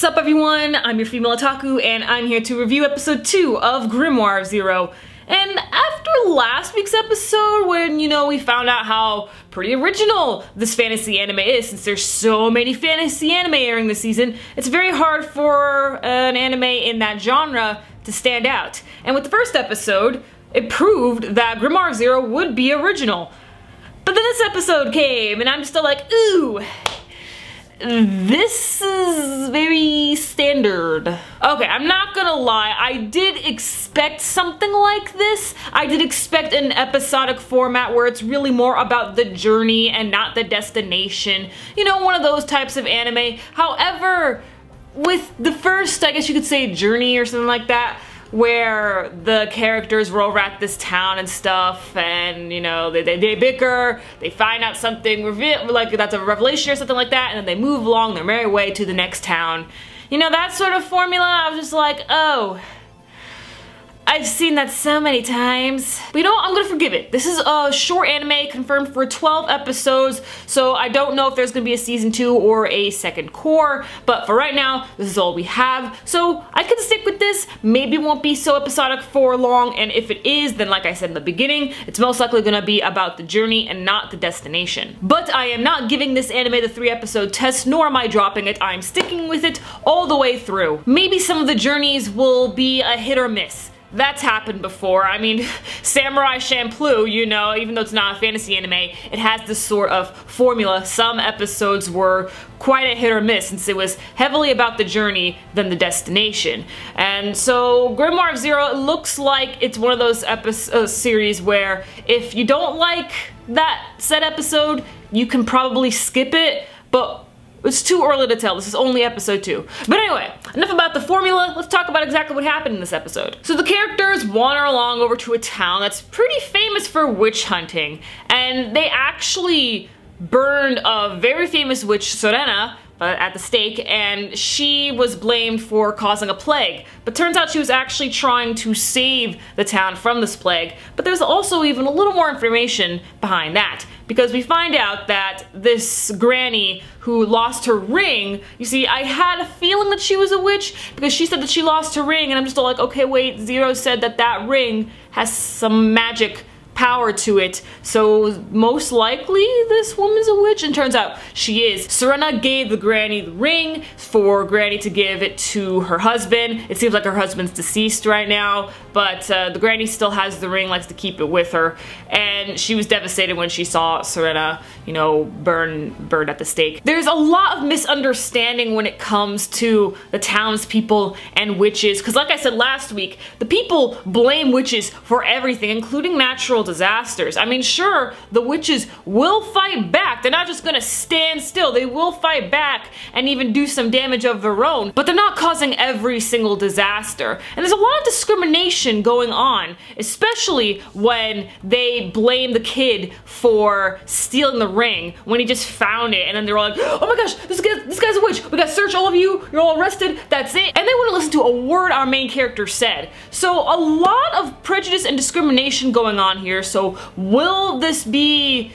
What's up everyone? I'm your female otaku and I'm here to review episode 2 of Grimoire Zero. And after last week's episode when, we found out how pretty original this fantasy anime is, since there's so many fantasy anime airing this season, it's very hard for an anime in that genre to stand out. And with the first episode, it proved that Grimoire Zero would be original. But then this episode came and I'm still like, ooh, this is very standard. Okay, I'm not gonna lie, I did expect something like this. I did expect an episodic format where it's really more about the journey and not the destination. One of those types of anime. However, with the first, I guess you could say, journey or something like that, where the characters roll around this town and stuff, and they bicker, they find out something, like that's a revelation or something like that, and then they move along their merry way to the next town. That sort of formula, I was just like, oh, I've seen that so many times. But I'm gonna forgive it. This is a short anime confirmed for 12 episodes, so I don't know if there's gonna be a season 2 or a second core, but for right now, this is all we have. So I can stick with this. Maybe it won't be so episodic for long, and if it is, then like I said in the beginning, it's most likely gonna be about the journey and not the destination. But I am not giving this anime the 3-episode test, nor am I dropping it. I'm sticking with it all the way through. Maybe some of the journeys will be a hit or miss. That's happened before. I mean, Samurai Champloo, even though it's not a fantasy anime, it has this sort of formula. Some episodes were quite a hit or miss, since it was heavily about the journey than the destination. And so Grimoire Zero, it looks like it's one of those series where if you don't like that said episode, you can probably skip it, but it's too early to tell. This is only episode 2. But anyway, enough about the formula. Let's talk about exactly what happened in this episode. So the characters wander along over to a town that's pretty famous for witch hunting, and they actually burned a very famous witch, Serena, at the stake, and she was blamed for causing a plague. But turns out she was actually trying to save the town from this plague. But there's also even a little more information behind that, because we find out that this granny who lost her ring, you see, I had a feeling that she was a witch because she said that she lost her ring, and I'm just like, okay, wait, Zero said that that ring has some magic power to it, so most likely this woman's a witch, and turns out she is. Serena gave the granny the ring for Granny to give it to her husband. It seems like her husband's deceased right now, but the granny still has the ring, likes to keep it with her, and she was devastated when she saw Serena, burned at the stake. There's a lot of misunderstanding when it comes to the townspeople and witches, because like I said last week, the people blame witches for everything, including natural disasters. I mean, sure, the witches will fight back. They're not just gonna stand still. They will fight back and even do some damage of their own, but they're not causing every single disaster. And there's a lot of discrimination going on, especially when they blame the kid for stealing the ring when he just found it, and then they're all like, oh my gosh, this guy's a witch. We gotta search all of you. You're all arrested. That's it. And they wouldn't listen to a word our main character said. So a lot of prejudice and discrimination going on here. So will this be,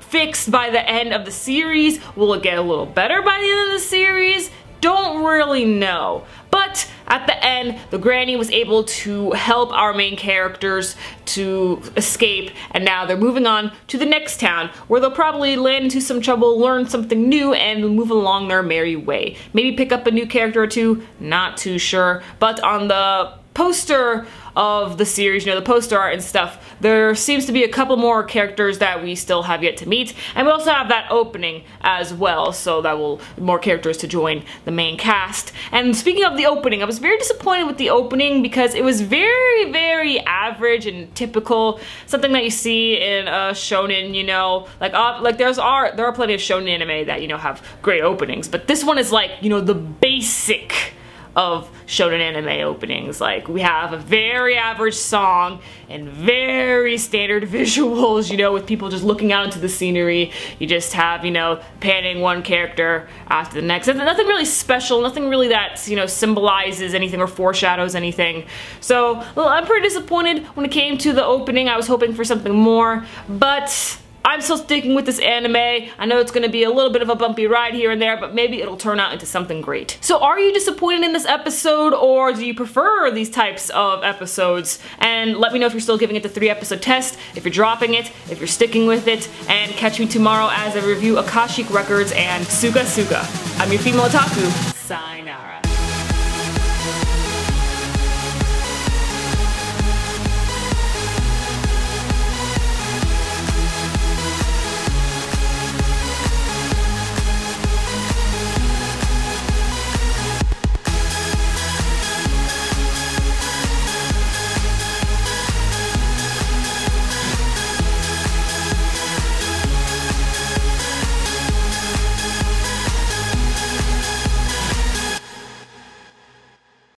fixed by the end of the series? Will it get a little better by the end of the series? Don't really know. But at the end, the granny was able to help our main characters to escape, and now they're moving on to the next town, where they'll probably land into some trouble, learn something new, and move along their merry way. Maybe pick up a new character or two, not too sure. But on the poster of the series, the poster art and stuff, there seems to be a couple more characters that we still have yet to meet, and we also have that opening as well, so that will more characters to join the main cast. And speaking of the opening, I was very disappointed with the opening because it was very, very average and typical, something that you see in a shonen, there are plenty of shonen anime that have great openings, but this one is like the basic of shonen anime openings. Like, we have a very average song and very standard visuals, with people just looking out into the scenery. You just have, panning one character after the next. And nothing really special, nothing really that, symbolizes anything or foreshadows anything. So, well, I'm pretty disappointed when it came to the opening. I was hoping for something more, but I'm still sticking with this anime. I know it's gonna be a little bit of a bumpy ride here and there, but maybe it'll turn out into something great. So are you disappointed in this episode, or do you prefer these types of episodes? And let me know if you're still giving it the 3-episode test, if you're dropping it, if you're sticking with it, and catch me tomorrow as I review Akashic Records and Suga Suga. I'm your female otaku, signing